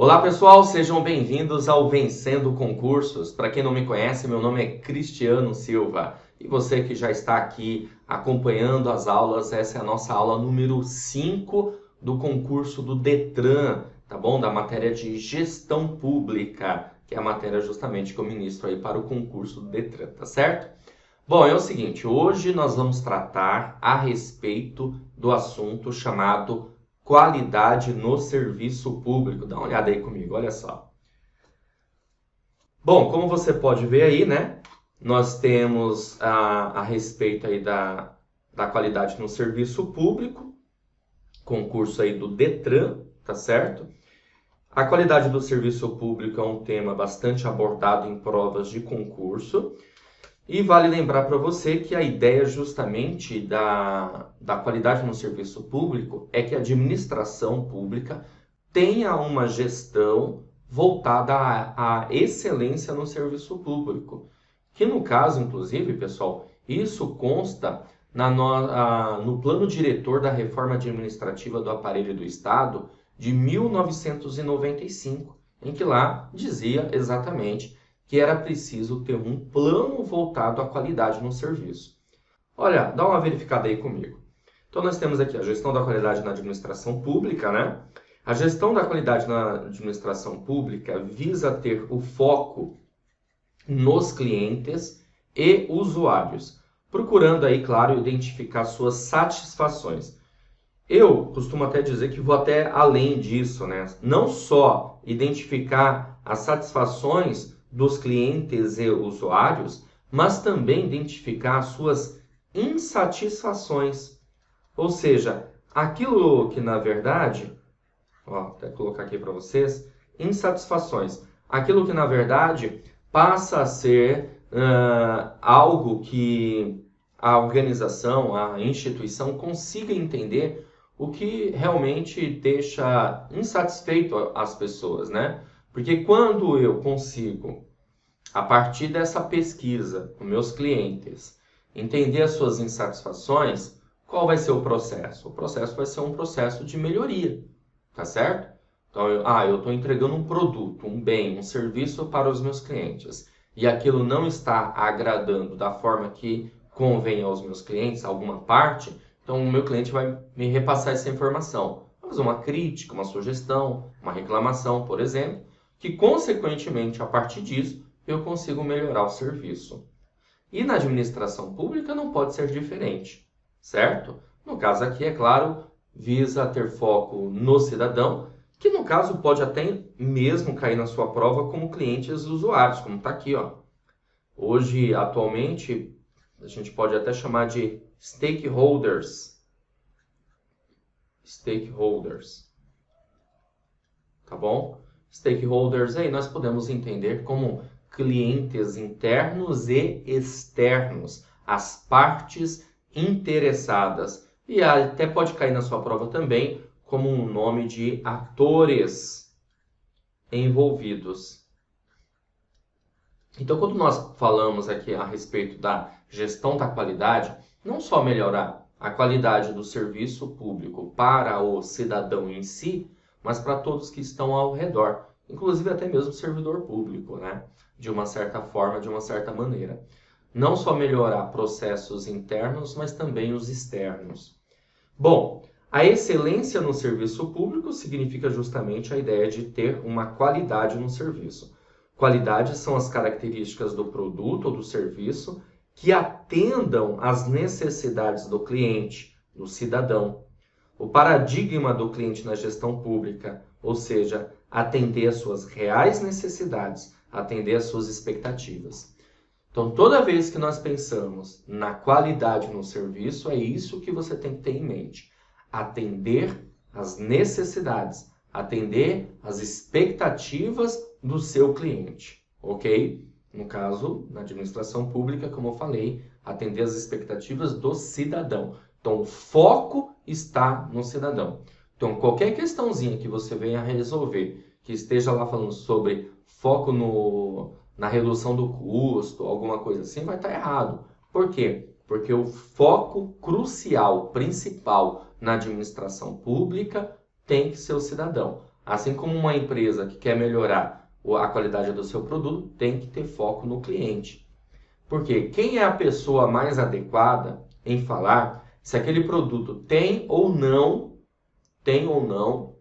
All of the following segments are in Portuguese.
Olá pessoal, sejam bem-vindos ao Vencendo Concursos. Para quem não me conhece, meu nome é Cristiano Silva. E você que já está aqui acompanhando as aulas, essa é a nossa aula número 5 do concurso do Detran, tá bom? Da matéria de Gestão Pública, que é a matéria justamente que eu ministro aí para o concurso do Detran, tá certo? Bom, é o seguinte, hoje nós vamos tratar a respeito do assunto chamado qualidade no serviço público. Dá uma olhada aí comigo, olha só. Bom, como você pode ver aí, né? Nós temos a respeito aí da qualidade no serviço público, concurso aí do Detran, tá certo? A qualidade do serviço público é um tema bastante abordado em provas de concurso. E vale lembrar para você que a ideia justamente da qualidade no serviço público é que a administração pública tenha uma gestão voltada à excelência no serviço público. Que no caso, inclusive, pessoal, isso consta no plano diretor da reforma administrativa do aparelho do Estado de 1995, em que lá dizia exatamente que era preciso ter um plano voltado à qualidade no serviço. Olha, dá uma verificada aí comigo. Então, nós temos aqui a gestão da qualidade na administração pública, né? A gestão da qualidade na administração pública visa ter o foco nos clientes e usuários, procurando aí, claro, identificar suas satisfações. Eu costumo até dizer que vou até além disso, né? Não só identificar as satisfações dos clientes e usuários, mas também identificar as suas insatisfações. Ou seja, aquilo que na verdade, até colocar aqui para vocês, insatisfações. Aquilo que na verdade passa a ser algo que a organização, a instituição consiga entender o que realmente deixa insatisfeito as pessoas, né? Porque quando eu consigo, a partir dessa pesquisa com meus clientes, entender as suas insatisfações, qual vai ser o processo? O processo vai ser um processo de melhoria, tá certo? Então, eu estou entregando um produto, um bem, um serviço para os meus clientes e aquilo não está agradando da forma que convém aos meus clientes, alguma parte, então o meu cliente vai me repassar essa informação. Vai fazer uma crítica, uma sugestão, uma reclamação, por exemplo, que consequentemente, a partir disso, eu consigo melhorar o serviço. E na administração pública não pode ser diferente, certo? No caso aqui, é claro, visa ter foco no cidadão, que no caso pode até mesmo cair na sua prova como clientes e usuários, como está aqui, ó. Hoje, atualmente, a gente pode até chamar de stakeholders. Stakeholders. Tá bom? Stakeholders aí nós podemos entender como clientes internos e externos, as partes interessadas. E até pode cair na sua prova também como um nome de atores envolvidos. Então, quando nós falamos aqui a respeito da gestão da qualidade, não só melhorar a qualidade do serviço público para o cidadão em si, mas para todos que estão ao redor, inclusive até mesmo o servidor público, né? De uma certa forma, de uma certa maneira. Não só melhorar processos internos, mas também os externos. Bom, a excelência no serviço público significa justamente a ideia de ter uma qualidade no serviço. Qualidade são as características do produto ou do serviço que atendam às necessidades do cliente, do cidadão. O paradigma do cliente na gestão pública, ou seja, atender às suas reais necessidades, atender às suas expectativas. Então, toda vez que nós pensamos na qualidade no serviço, é isso que você tem que ter em mente. Atender às necessidades, atender às expectativas do seu cliente, ok? No caso, na administração pública, como eu falei, atender às expectativas do cidadão. Então, o foco está no cidadão. Então, qualquer questãozinha que você venha resolver, que esteja lá falando sobre foco na redução do custo, alguma coisa assim, vai estar errado. Por quê? Porque o foco crucial, principal na administração pública tem que ser o cidadão. Assim como uma empresa que quer melhorar a qualidade do seu produto, tem que ter foco no cliente. Porque quem é a pessoa mais adequada em falar se aquele produto tem ou não,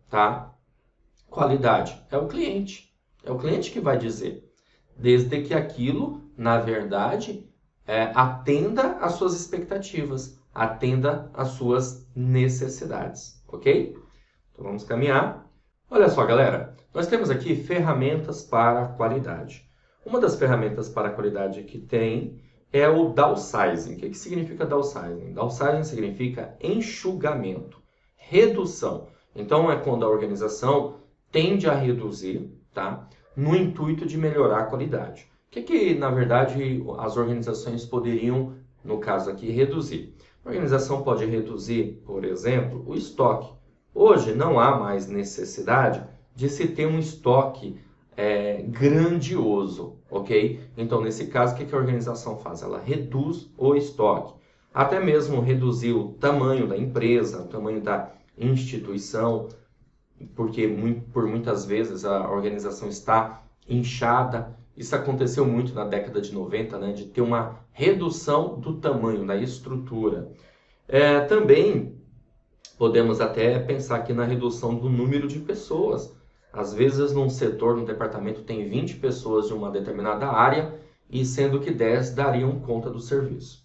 tá? Qualidade. É o cliente. É o cliente que vai dizer. Desde que aquilo, na verdade, atenda às suas expectativas, atenda às suas necessidades, ok? Então vamos caminhar. Olha só, galera, nós temos aqui ferramentas para a qualidade. Uma das ferramentas para a qualidade que tem é o downsizing. O que significa downsizing? Downsizing significa enxugamento, redução. Então é quando a organização tende a reduzir, tá? No intuito de melhorar a qualidade. O que na verdade, as organizações poderiam, no caso aqui, reduzir? A organização pode reduzir, por exemplo, o estoque. Hoje não há mais necessidade de se ter um estoque grandioso, ok? Então, nesse caso, o que a organização faz? Ela reduz o estoque. Até mesmo reduzir o tamanho da empresa, o tamanho da instituição, porque por muitas vezes a organização está inchada. Isso aconteceu muito na década de 90, né? De ter uma redução do tamanho, da estrutura. Também podemos até pensar aqui na redução do número de pessoas. Às vezes, num setor, num departamento, tem 20 pessoas de uma determinada área, e sendo que 10 dariam conta do serviço.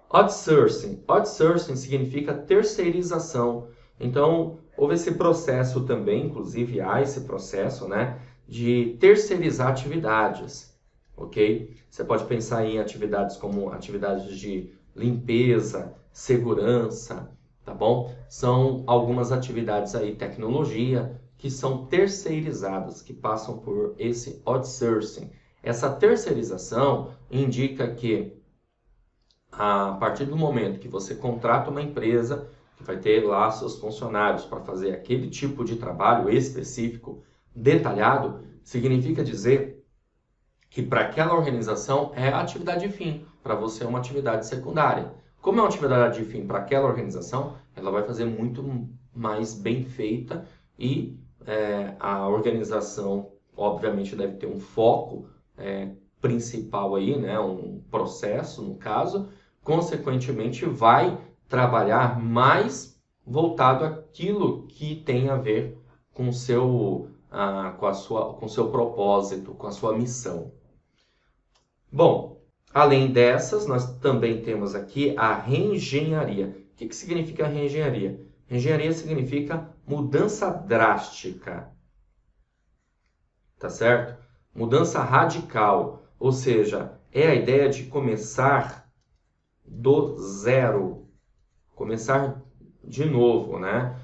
Outsourcing. Outsourcing significa terceirização. Então, houve esse processo também, inclusive há esse processo, né, de terceirizar atividades, ok? Você pode pensar em atividades como atividades de limpeza, segurança, tá bom? São algumas atividades aí, tecnologia, que são terceirizadas, que passam por esse outsourcing. Essa terceirização indica que, a partir do momento que você contrata uma empresa, que vai ter lá seus funcionários para fazer aquele tipo de trabalho específico, detalhado, significa dizer que para aquela organização é a atividade fim, para você é uma atividade secundária. Como é uma atividade de fim para aquela organização, ela vai fazer muito mais bem feita e a organização, obviamente, deve ter um foco principal aí, né, um processo, no caso, consequentemente vai trabalhar mais voltado àquilo que tem a ver com o seu propósito, com a sua missão. Bom, além dessas, nós também temos aqui a reengenharia. O que significa reengenharia? Reengenharia significa mudança drástica, tá certo? Mudança radical, ou seja, é a ideia de começar do zero, começar de novo, né?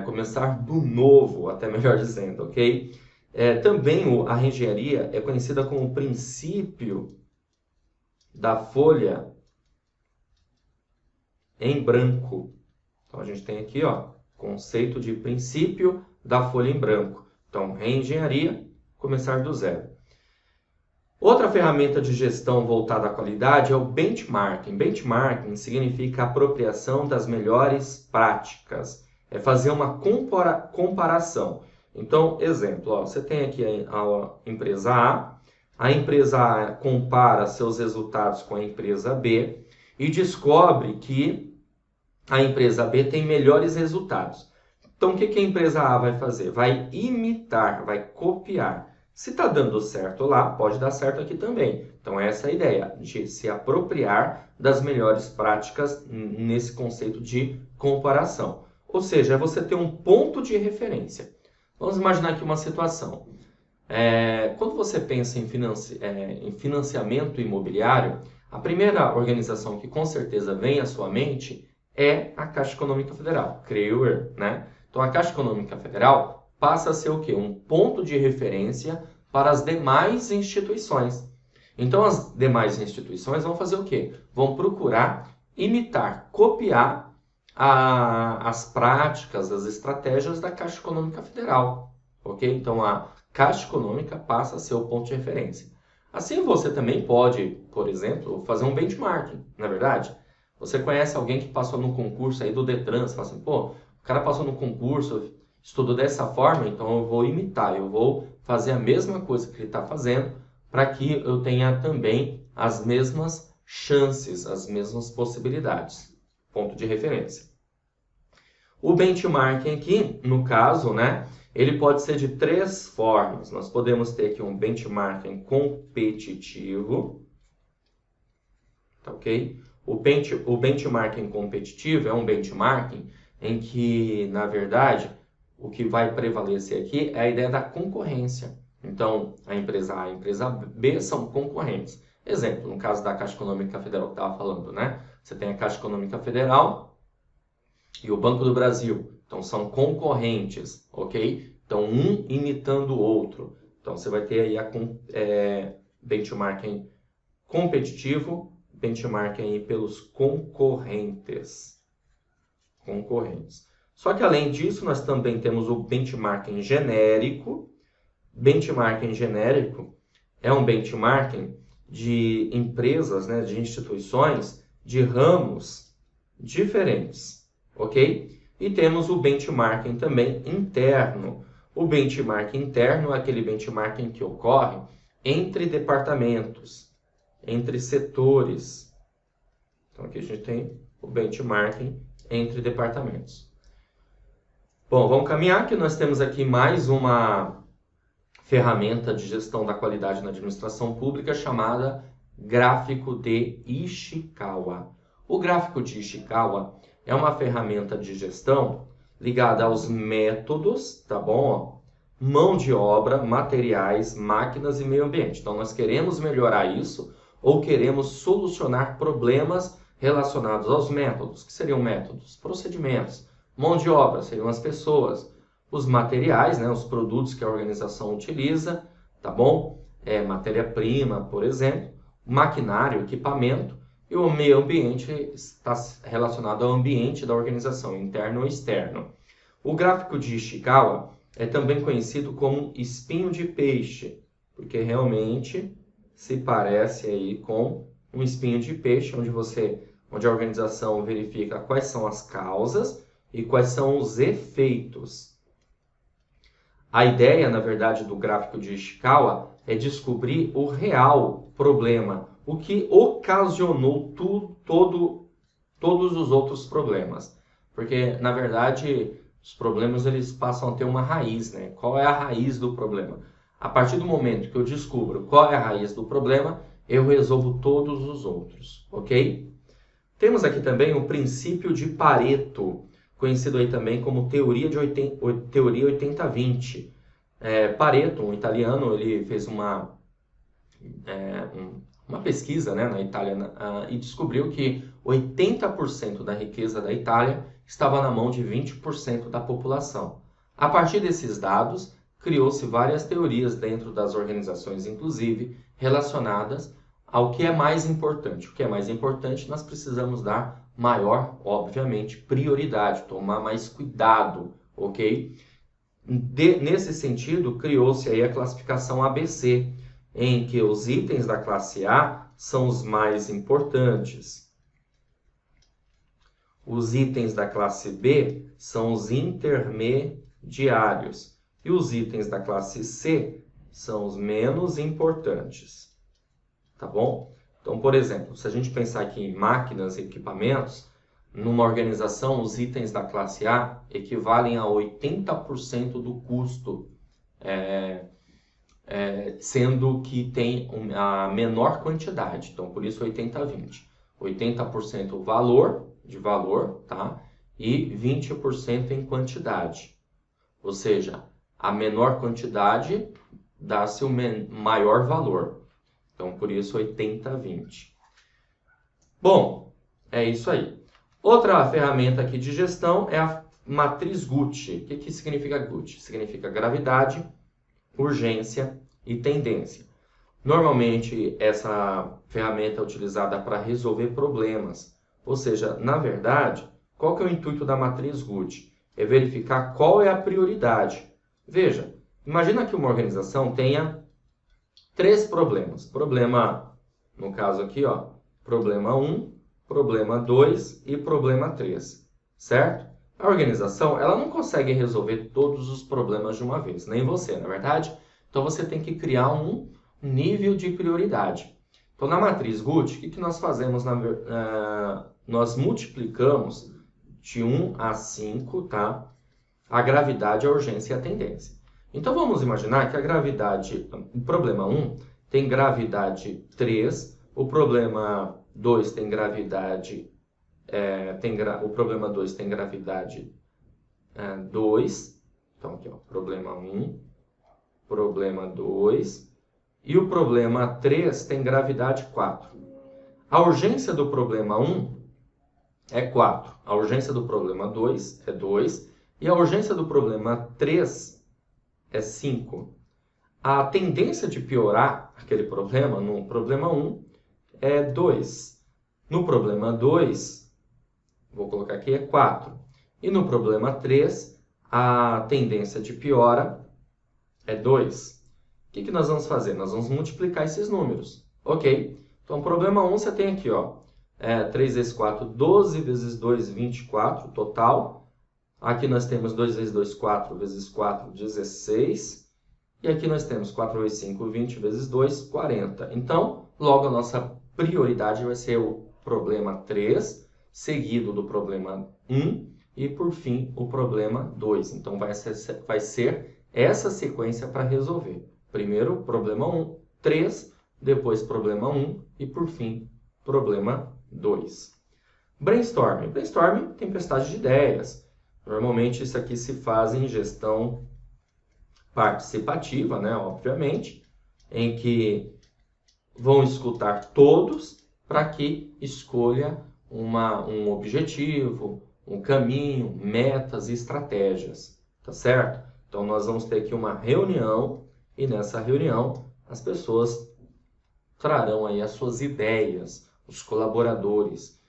Começar do novo, até melhor dizendo, ok? Também a reengenharia é conhecida como o princípio da folha em branco. Então, a gente tem aqui, ó, conceito de princípio da folha em branco. Então, reengenharia, começar do zero. Outra ferramenta de gestão voltada à qualidade é o benchmarking. Benchmarking significa apropriação das melhores práticas. É fazer uma comparação. Então, exemplo, ó, você tem aqui a empresa A. A empresa A compara seus resultados com a empresa B e descobre que a empresa B tem melhores resultados. Então, o que a empresa A vai fazer? Vai imitar, vai copiar. Se está dando certo lá, pode dar certo aqui também. Então, essa é a ideia, de se apropriar das melhores práticas nesse conceito de comparação. Ou seja, é você ter um ponto de referência. Vamos imaginar aqui uma situação. Quando você pensa em financiamento imobiliário, a primeira organização que com certeza vem à sua mente é a Caixa Econômica Federal, creio eu, né? Então, a Caixa Econômica Federal passa a ser o quê? Um ponto de referência para as demais instituições. Então, as demais instituições vão fazer o quê? Vão procurar imitar, copiar as práticas, as estratégias da Caixa Econômica Federal, ok? Então, a Caixa Econômica passa a ser o ponto de referência. Assim, você também pode, por exemplo, fazer um benchmarking, não é verdade? Você conhece alguém que passou no concurso aí do Detran, você fala assim, pô, o cara passou no concurso, estudo dessa forma, então eu vou imitar, eu vou fazer a mesma coisa que ele está fazendo para que eu tenha também as mesmas chances, as mesmas possibilidades. Ponto de referência. O benchmarking aqui, no caso, né, ele pode ser de 3 formas. Nós podemos ter aqui um benchmarking competitivo, tá ok? O benchmarking competitivo é um benchmarking em que, na verdade, o que vai prevalecer aqui é a ideia da concorrência. Então, a empresa A e a empresa B são concorrentes. Exemplo, no caso da Caixa Econômica Federal que eu estava falando, né? Você tem a Caixa Econômica Federal e o Banco do Brasil. Então, são concorrentes, ok? Então, um imitando o outro. Então, você vai ter aí a benchmarking competitivo, benchmarking pelos concorrentes. Só que, além disso, nós também temos o benchmarking genérico. Benchmarking genérico é um benchmarking de empresas, né, de instituições, de ramos diferentes, ok? E temos o benchmarking também interno. O benchmarking interno é aquele benchmarking que ocorre entre departamentos, entre setores. Então, aqui a gente tem o benchmarking entre departamentos. Bom, vamos caminhar, que nós temos aqui mais uma ferramenta de gestão da qualidade na administração pública chamada Gráfico de Ishikawa. O Gráfico de Ishikawa é uma ferramenta de gestão ligada aos métodos, tá bom? Mão de obra, materiais, máquinas e meio ambiente. Então, nós queremos melhorar isso ou queremos solucionar problemas relacionados aos métodos. Que seriam métodos? Procedimentos. Mão de obra seriam as pessoas. Os materiais, né, os produtos que a organização utiliza, tá bom? Matéria-prima, por exemplo, maquinário, equipamento, e o meio ambiente está relacionado ao ambiente da organização, interno ou externo. O gráfico de Ishikawa é também conhecido como espinho de peixe, porque realmente se parece aí com um espinho de peixe, onde a organização verifica quais são as causas e quais são os efeitos. A ideia, na verdade, do gráfico de Ishikawa é descobrir o real problema, o que ocasionou todos os outros problemas. Porque, na verdade, os problemas eles passam a ter uma raiz, né? Qual é a raiz do problema? A partir do momento que eu descubro qual é a raiz do problema, eu resolvo todos os outros, ok? Temos aqui também o princípio de Pareto, conhecido aí também como teoria 80-20. Pareto, um italiano, ele fez uma pesquisa, né, na Itália e descobriu que 80% da riqueza da Itália estava na mão de 20% da população. A partir desses dados, criou-se várias teorias dentro das organizações, inclusive, relacionadas ao que é mais importante. O que é mais importante, nós precisamos dar maior, obviamente, prioridade, tomar mais cuidado, ok? Nesse sentido, criou-se aí a classificação ABC, em que os itens da classe A são os mais importantes. Os itens da classe B são os intermediários. E os itens da classe C são os menos importantes. Tá bom? Então, por exemplo, se a gente pensar aqui em máquinas e equipamentos, numa organização, os itens da classe A equivalem a 80% do custo, sendo que tem a menor quantidade. Então, por isso 80-20. 80% de valor, tá? E 20% em quantidade. Ou seja, a menor quantidade dá-se o maior valor. Então, por isso 80-20. Bom, é isso aí. Outra ferramenta aqui de gestão é a matriz Gucci. O que significa Gucci? Significa gravidade, urgência e tendência. Normalmente, essa ferramenta é utilizada para resolver problemas. Ou seja, na verdade, qual que é o intuito da matriz Gucci? É verificar qual é a prioridade. Veja, imagina que uma organização tenha 3 problemas. Problema, no caso aqui, ó, problema 1, problema 2 e problema 3, certo? A organização, ela não consegue resolver todos os problemas de uma vez, nem você, na verdade? Então, você tem que criar um nível de prioridade. Então, na matriz Guth, o que nós fazemos? Nós multiplicamos de 1 a 5, tá? A gravidade, a urgência e a tendência. Então, vamos imaginar que a gravidade, o problema 1 tem gravidade 3, o problema 2 tem gravidade, o problema 2 tem gravidade 2. Então, aqui, ó, problema 1, problema 2. E o problema 3 tem gravidade 4. A urgência do problema 1 é 4. A urgência do problema 2 é 2. E a urgência do problema 3 é 5. A tendência de piorar aquele problema no problema 1 é 2. No problema 2, vou colocar aqui, é 4. E no problema 3, a tendência de piora é 2. O que nós vamos fazer? Nós vamos multiplicar esses números, ok? Então, problema 1, você tem aqui, ó, 3 vezes 4, 12, vezes 2, 24, total. Aqui nós temos 2 vezes 2, 4, vezes 4, 16. E aqui nós temos 4 vezes 5, 20, vezes 2, 40. Então, logo a nossa prioridade vai ser o problema 3, seguido do problema 1 e, por fim, o problema 2. Então, vai ser essa sequência para resolver. Primeiro, problema 1, 3, depois problema 1 e, por fim, problema 2. Brainstorming. Brainstorming, tempestade de ideias. Normalmente, isso aqui se faz em gestão participativa, né? Obviamente, em que vão escutar todos para que escolha um objetivo, um caminho, metas e estratégias, tá certo? Então, nós vamos ter aqui uma reunião e nessa reunião as pessoas trarão aí as suas ideias, os colaboradores.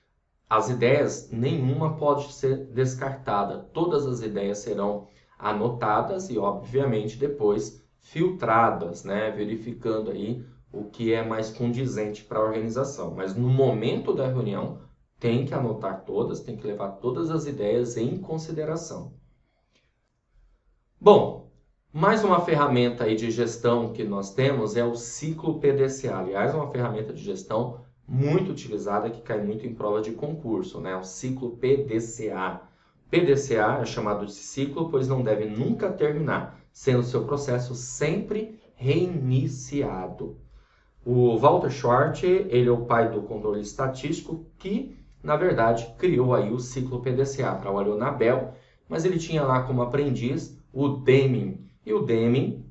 As ideias, nenhuma pode ser descartada. Todas as ideias serão anotadas e, obviamente, depois filtradas, né? Verificando aí o que é mais condizente para a organização. Mas no momento da reunião, tem que anotar todas, tem que levar todas as ideias em consideração. Bom, mais uma ferramenta aí de gestão que nós temos é o ciclo PDCA. Aliás, é uma ferramenta de gestão muito utilizada que cai muito em prova de concurso, né? O ciclo PDCA. PDCA é chamado de ciclo, pois não deve nunca terminar, sendo seu processo sempre reiniciado. O Walter Schwartz, ele é o pai do controle estatístico que, na verdade, criou aí o ciclo PDCA. Trabalhou na Bell, mas ele tinha lá como aprendiz o Deming. E o Deming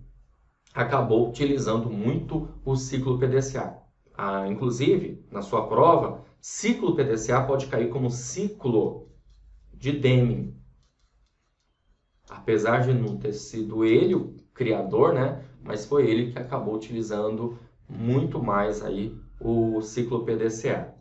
acabou utilizando muito o ciclo PDCA. Inclusive, na sua prova, ciclo PDCA pode cair como ciclo de Deming. Apesar de não ter sido ele o criador, né? Mas foi ele que acabou utilizando muito mais aí o ciclo PDCA.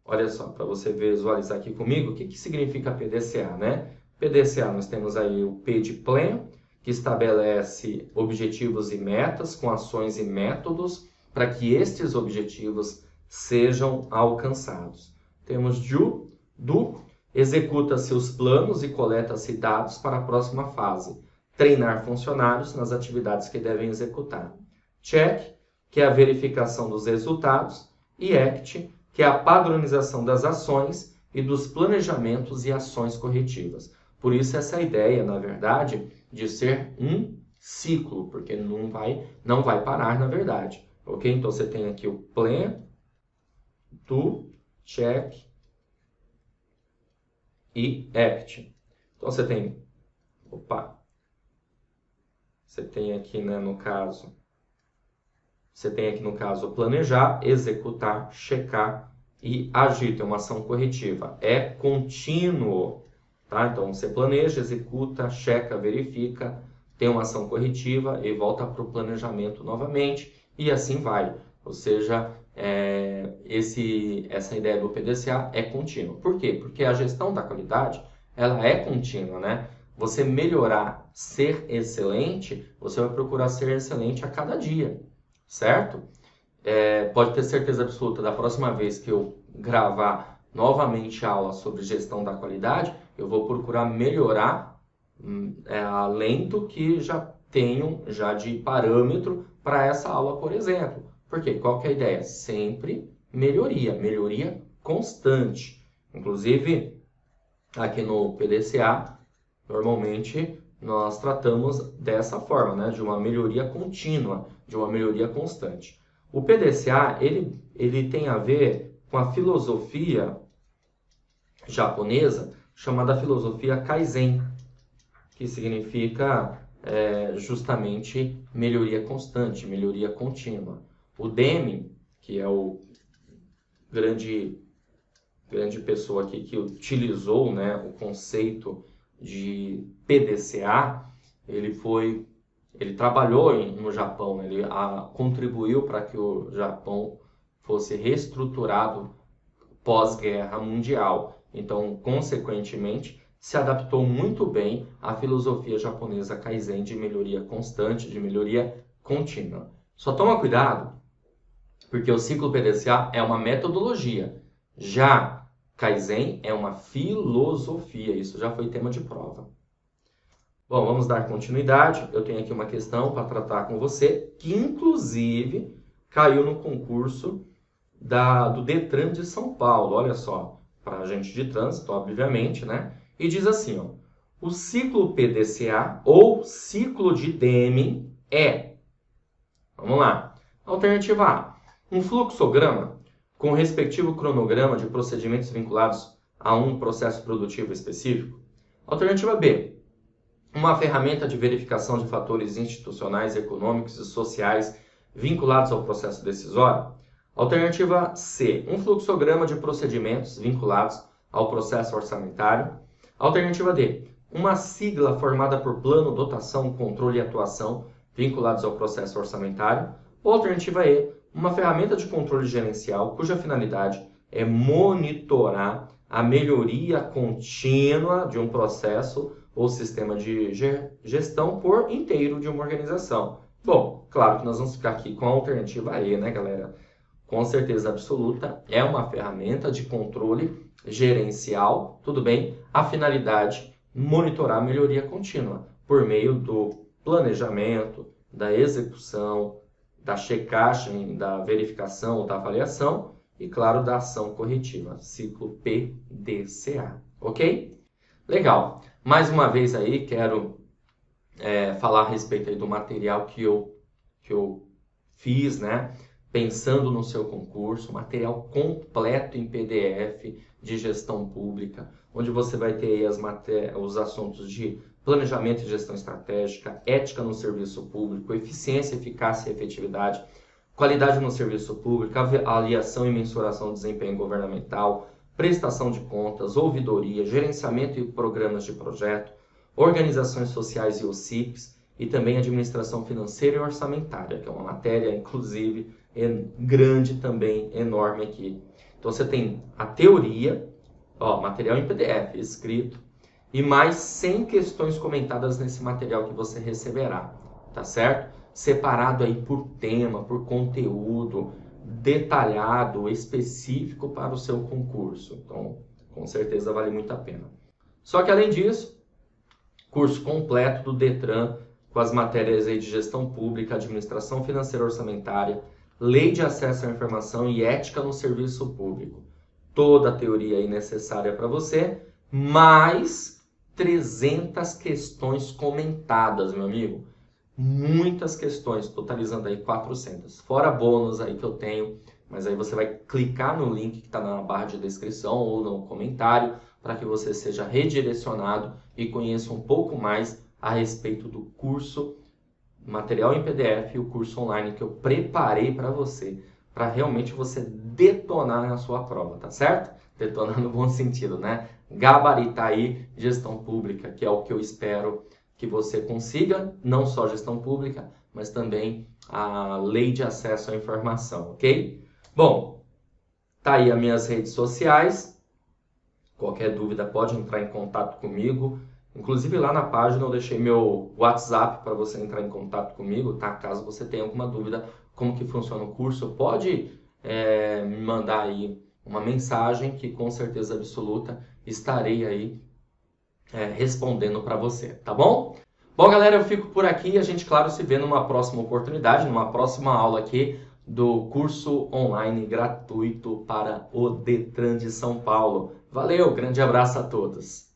Olha só, para você visualizar aqui comigo, o que significa PDCA, né? PDCA, nós temos aí o P de Plan, que estabelece objetivos e metas com ações e métodos para que estes objetivos sejam alcançados. Temos do, executa-se os planos e coleta-se dados para a próxima fase. Treinar funcionários nas atividades que devem executar. Check, que é a verificação dos resultados. E Act, que é a padronização das ações e dos planejamentos e ações corretivas. Por isso essa ideia, na verdade, de ser um ciclo, porque não vai parar, na verdade. Ok? Então, você tem aqui o plan, do, check e act. Então, você tem aqui, né, no caso, planejar, executar, checar e agir. Tem uma ação corretiva. É contínuo. Tá? Então, você planeja, executa, checa, verifica, tem uma ação corretiva e volta para o planejamento novamente e assim vai. Ou seja, essa ideia do PDCA é contínua. Por quê? Porque a gestão da qualidade ela é contínua, né? Você melhorar, ser excelente, você vai procurar ser excelente a cada dia, certo? Pode ter certeza absoluta, da próxima vez que eu gravar novamente aula sobre gestão da qualidade, eu vou procurar melhorar além do que já tenho já de parâmetro para essa aula, por exemplo. Porque qual que é a ideia? Sempre melhoria constante. Inclusive, aqui no PDCA, normalmente nós tratamos dessa forma, né? De uma melhoria contínua, de uma melhoria constante. O PDCA, ele tem a ver com a filosofia japonesa chamada filosofia Kaizen, que significa justamente melhoria constante, melhoria contínua. O Deming, que é o grande pessoa aqui que utilizou, né, o conceito de PDCA, ele trabalhou no Japão, né, ele contribuiu para que o Japão fosse reestruturado pós-guerra mundial. Então, consequentemente, se adaptou muito bem à filosofia japonesa Kaizen de melhoria constante, de melhoria contínua. Só toma cuidado, porque o ciclo PDCA é uma metodologia. Já Kaizen é uma filosofia. Isso já foi tema de prova. Bom, vamos dar continuidade. Eu tenho aqui uma questão para tratar com você, que inclusive caiu no concurso do Detran de São Paulo. Olha só, para agente de trânsito, obviamente, né? E diz assim, ó, o ciclo PDCA ou ciclo de Deming é... Vamos lá. Alternativa A, um fluxograma com o respectivo cronograma de procedimentos vinculados a um processo produtivo específico. Alternativa B, uma ferramenta de verificação de fatores institucionais, econômicos e sociais vinculados ao processo decisório. Alternativa C, um fluxograma de procedimentos vinculados ao processo orçamentário. Alternativa D, uma sigla formada por plano, dotação, controle e atuação vinculados ao processo orçamentário. Ou alternativa E, uma ferramenta de controle gerencial cuja finalidade é monitorar a melhoria contínua de um processo ou sistema de gestão por inteiro de uma organização. Bom, claro que nós vamos ficar aqui com a alternativa E, né, galera? Com certeza absoluta, é uma ferramenta de controle gerencial, tudo bem? A finalidade, monitorar a melhoria contínua por meio do planejamento, da execução, da checagem, da verificação, da avaliação e, claro, da ação corretiva, ciclo PDCA, ok? Legal. Mais uma vez aí, quero falar a respeito aí do material que eu fiz, né? Pensando no seu concurso, material completo em PDF de gestão pública, onde você vai ter aí os assuntos de planejamento e gestão estratégica, ética no serviço público, eficiência, eficácia e efetividade, qualidade no serviço público, avaliação e mensuração do desempenho governamental, prestação de contas, ouvidoria, gerenciamento e programas de projeto, organizações sociais e OCIPs, e também administração financeira e orçamentária, que é uma matéria, inclusive, grande também, enorme aqui. Então, você tem a teoria, material em PDF, escrito, e mais 100 questões comentadas nesse material que você receberá, tá certo? Separado aí por tema, por conteúdo, detalhado, específico para o seu concurso. Então, com certeza vale muito a pena. Só que, além disso, curso completo do Detran, com as matérias aí de gestão pública, administração financeira orçamentária, lei de acesso à informação e ética no serviço público. Toda a teoria aí necessária para você, mais 300 questões comentadas, meu amigo. Muitas questões, totalizando aí 400. Fora bônus aí que eu tenho, mas aí você vai clicar no link que está na barra de descrição ou no comentário para que você seja redirecionado e conheça um pouco mais a respeito do curso material em PDF e o curso online que eu preparei para você, para realmente você detonar na sua prova, tá certo? Detonar no bom sentido, né? Gabaritar aí gestão pública, que é o que eu espero que você consiga, não só gestão pública, mas também a lei de acesso à informação, ok? Bom, tá aí as minhas redes sociais. Qualquer dúvida pode entrar em contato comigo. Inclusive lá na página eu deixei meu WhatsApp para você entrar em contato comigo, tá? Caso você tenha alguma dúvida como que funciona o curso, pode me mandar aí uma mensagem que com certeza absoluta estarei aí respondendo para você, tá bom? Bom, galera, eu fico por aqui. A gente, claro, se vê numa próxima oportunidade, numa próxima aula aqui do curso online gratuito para o Detran de São Paulo. Valeu, grande abraço a todos.